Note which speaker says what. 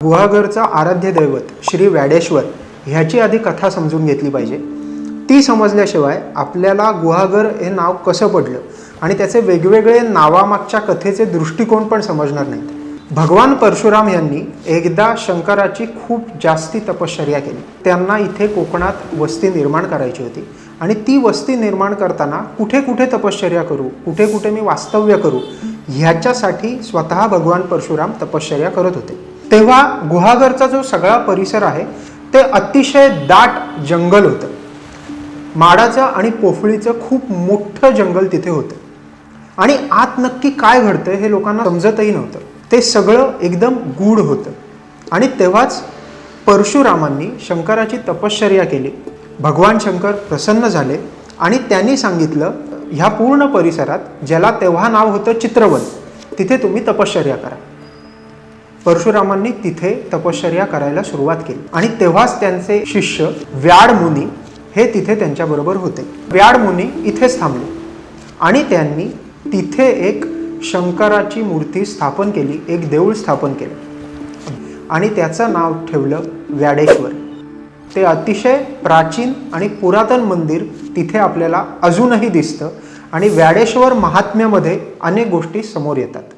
Speaker 1: गुहागरचं आराध्य दैवत श्री व्याडेश्वर ह्याची आधी कथा समजून घेतली पाहिजे। ती समजल्याशिवाय आपल्याला गुहागर हे नाव कसं पडलं आणि त्याचे वेगवेगळे नावामागच्या कथेचे दृष्टिकोन पण समजणार नाहीत। भगवान परशुराम यांनी एकदा शंकराची खूप जास्ती तपश्चर्या केली। त्यांना इथे कोकणात वस्ती निर्माण करायची होती आणि ती वस्ती निर्माण करताना कुठे कुठे तपश्चर्या करू, कुठे कुठे मी वास्तव्य करू, ह्याच्यासाठी स्वतः भगवान परशुराम तपश्चर्या करत होते। तेव्हा गुहागरचा जो सगळा परिसर आहे ते अतिशय दाट जंगल होतं। माडाचं आणि पोफळीचं खूप मोठं जंगल तिथे होतं आणि आत नक्की काय घडतंय हे लोकांना समजतही नव्हतं। ते सगळं एकदम गूढ होतं आणि तेव्हाच परशुरामांनी शंकराची तपश्चर्या केली। भगवान शंकर प्रसन्न झाले आणि त्यांनी सांगितलं, ह्या पूर्ण परिसरात, ज्याला तेव्हा नाव होतं चित्रवन, तिथे तुम्ही तपश्चर्या करा। परशुरामांनी तिथे तपश्चर्या करायला सुरुवात केली आणि तेव्हाच त्यांचे शिष्य व्याड मुनी हे तिथे त्यांच्याबरोबर होते। व्याड मुनी इथेच थांबले आणि त्यांनी तिथे एक शंकराची मूर्ती स्थापन केली, एक देऊळ स्थापन केलं आणि त्याचं नाव ठेवलं व्याडेश्वर। ते अतिशय प्राचीन आणि पुरातन मंदिर तिथे आपल्याला अजूनही दिसतं आणि व्याडेश्वर महात्म्यामध्ये अनेक गोष्टी समोर येतात।